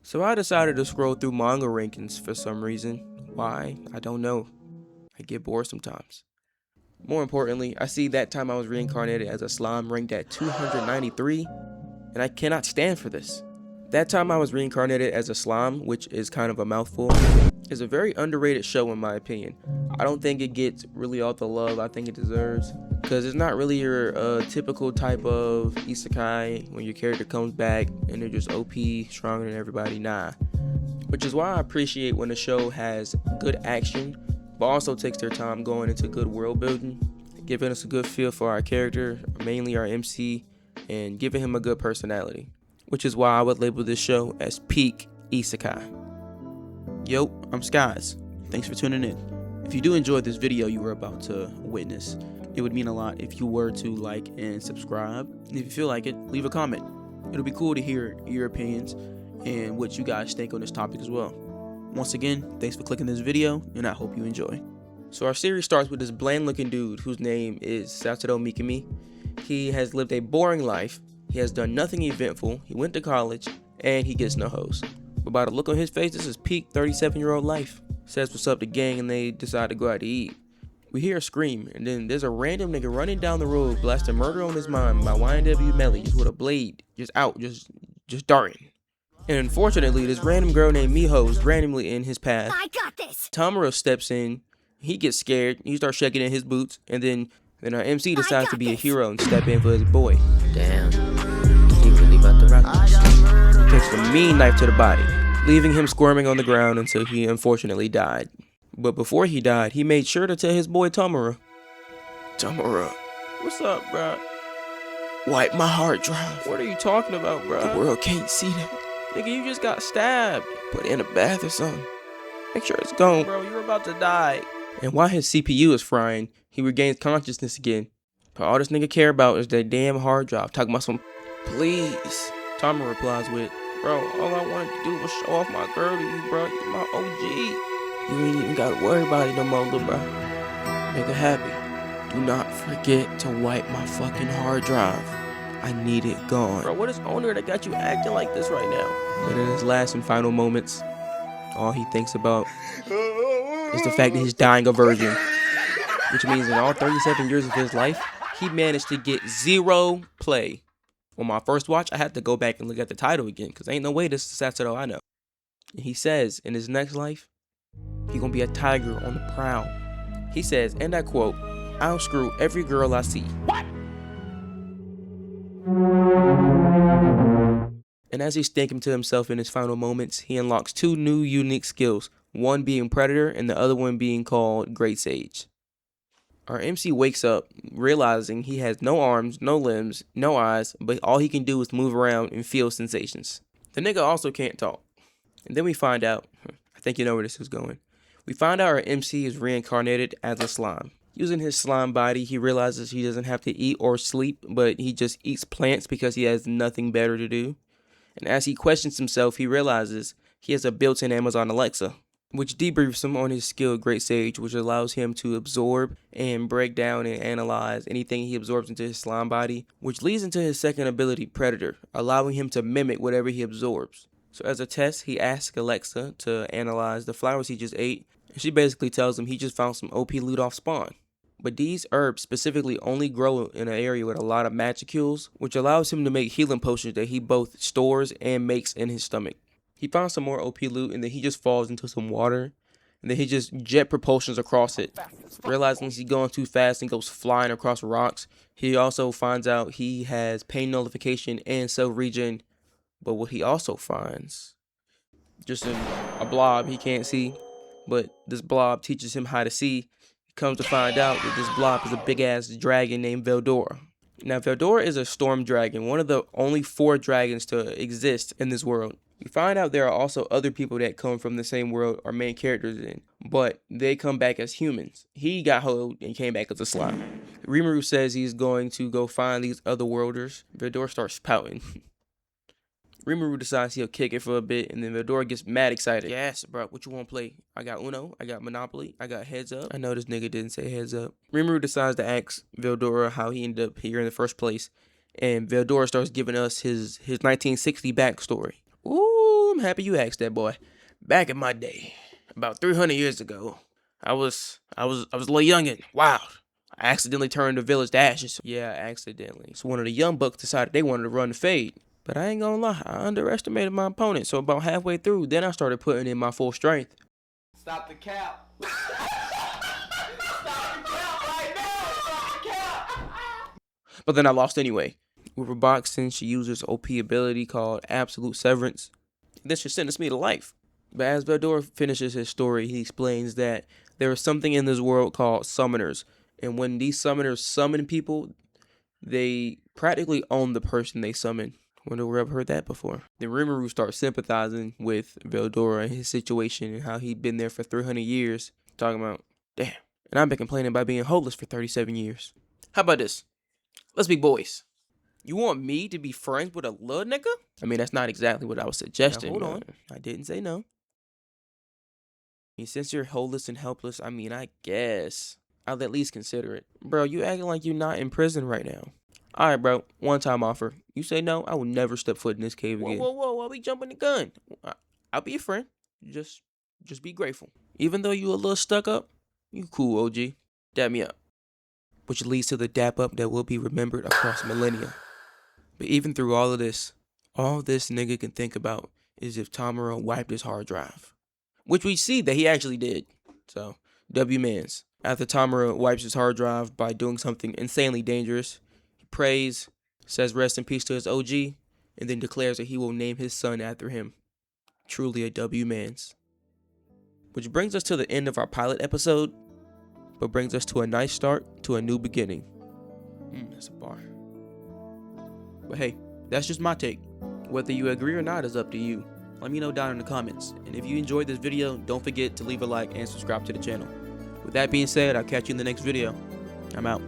So I decided to scroll through manga rankings for some reason. Why? I don't know. I get bored sometimes. More importantly, I see that time I was reincarnated as a slime ranked at 293, and I cannot stand for this. That time I was reincarnated as a slime, which is kind of a mouthful, is a very underrated show in my opinion. I don't think it gets really all the love I think it deserves, because it's not really your typical type of isekai when your character comes back and they're just OP, stronger than everybody, nah. Which is why I appreciate when a show has good action, but also takes their time going into good world building, giving us a good feel for our character, mainly our MC, and giving him a good personality. Which is why I would label this show as peak isekai. Yo, I'm Skies. Thanks for tuning in. If you do enjoy this video you were about to witness, it would mean a lot if you were to like and subscribe. And if you feel like it, leave a comment. It'll be cool to hear your opinions and what you guys think on this topic as well. Once again, thanks for clicking this video, and I hope you enjoy. So our series starts with this bland looking dude whose name is Satoru Mikami. He has lived a boring life. He has done nothing eventful. He went to college, and he gets no hoes. But by the look on his face, this is peak 37-year-old life. Says what's up to gang, and they decide to go out to eat. We hear a scream, and then there's a random nigga running down the road, blasting murder on his mind by YNW Melly, just with a blade, just out, just darting. And unfortunately, this random girl named Miho is randomly in his path. I got this. Tamura steps in. He gets scared. He starts shaking in his boots, and then our MC decides to be a hero and step in for his boy. Damn, he really about to rock this shit. Takes a mean knife to the body, leaving him squirming on the ground until he unfortunately died. But before he died, he made sure to tell his boy Tamura, what's up, bruh? Wipe my hard drive. What are you talking about, bruh? The world can't see that. Nigga, you just got stabbed. Put it in a bath or something. Make sure it's gone, bro. You're about to die. And while his CPU is frying, he regains consciousness again. But all this nigga care about is that damn hard drive. Talking about some, please. Tamura replies with, bro, all I wanted to do was show off my girl to you, bro. You're my OG. You ain't even gotta worry about it no more, little bro. Make her happy. Do not forget to wipe my fucking hard drive. I need it gone. Bro, what is owner that got you acting like this right now? But in his last and final moments, all he thinks about is the fact that he's dying a virgin. Which means in all 37 years of his life, he managed to get 0 play. On my first watch, I had to go back and look at the title again, because ain't no way this is Satoru I know. And he says, in his next life, he gonna be a tiger on the prowl. He says, and I quote, I'll screw every girl I see. What? And as he's thinking to himself in his final moments, he unlocks 2 new unique skills, one being Predator and the other one being called Great Sage. Our MC wakes up realizing he has no arms, no limbs, no eyes, but all he can do is move around and feel sensations. The nigga also can't talk. And then we find out, I think you know where this is going. We find out our MC is reincarnated as a slime. Using his slime body, he realizes he doesn't have to eat or sleep, but he just eats plants because he has nothing better to do. And as he questions himself, he realizes he has a built-in Amazon Alexa, which debriefs him on his skill Great Sage, which allows him to absorb and break down and analyze anything he absorbs into his slime body, which leads into his second ability, Predator, allowing him to mimic whatever he absorbs. So as a test, he asks Alexa to analyze the flowers he just ate, and she basically tells him he just found some OP loot off spawn. But these herbs specifically only grow in an area with a lot of magicules, which allows him to make healing potions that he both stores and makes in his stomach. He finds some more OP loot, and then he just falls into some water, and then he just jet propulsions across it. Realizing he's going too fast and goes flying across rocks, he also finds out he has pain nullification and cell regen. But what he also finds, just a blob he can't see, but this blob teaches him how to see. He comes to find out that this blob is a big ass dragon named Veldora. Now Veldora is a storm dragon, one of the only 4 dragons to exist in this world. We find out there are also other people that come from the same world our main characters in, but they come back as humans. He got hold and came back as a slime. Rimuru says he's going to go find these other worlders. Veldora starts pouting. Rimuru decides he'll kick it for a bit, and then Veldora gets mad excited. Yes, bro, what you want to play? I got Uno, I got Monopoly, I got Heads Up. I know this nigga didn't say Heads Up. Rimuru decides to ask Veldora how he ended up here in the first place, and Veldora starts giving us his 1960 backstory. Ooh, I'm happy you asked that, boy. Back in my day, about 300 years ago, I was a little youngin', wild. I accidentally turned the village to ashes. Yeah, accidentally. So one of the young bucks decided they wanted to run the fade. But I ain't gonna lie, I underestimated my opponent. So about halfway through, then I started putting in my full strength. Stop the cap. Stop the cap right now. Stop the cap. But then I lost anyway. With Roboxen, she uses OP ability called Absolute Severance. This should sentence me to life. But as Veldora finishes his story, he explains that there is something in this world called summoners. And when these summoners summon people, they practically own the person they summon. Wonder where I've heard that before. Then Rimuru starts sympathizing with Veldora and his situation and how he'd been there for 300 years. Talking about, damn, and I've been complaining about being homeless for 37 years. How about this? Let's be boys. You want me to be friends with a little nigga? I mean, that's not exactly what I was suggesting. Now, hold on. I didn't say no. I mean, since you're homeless and helpless, I mean, I guess I'll at least consider it. Bro, you acting like you're not in prison right now. Alright, bro. One time offer. You say no, I will never step foot in this cave again. Whoa. Why we jumping the gun? I'll be your friend. Just be grateful. Even though you a little stuck up, you cool, OG. Dap me up. Which leads to the dap up that will be remembered across millennia. But even through all this nigga can think about is if Tamura wiped his hard drive. Which we see that he actually did. So, W-mans. After Tamura wipes his hard drive by doing something insanely dangerous, he prays, says rest in peace to his OG, and then declares that he will name his son after him. Truly a W-mans. Which brings us to the end of our pilot episode, but brings us to a nice start to a new beginning. That's a bar. But hey, that's just my take. Whether you agree or not is up to you. Let me know down in the comments. And if you enjoyed this video, don't forget to leave a like and subscribe to the channel. With that being said, I'll catch you in the next video. I'm out.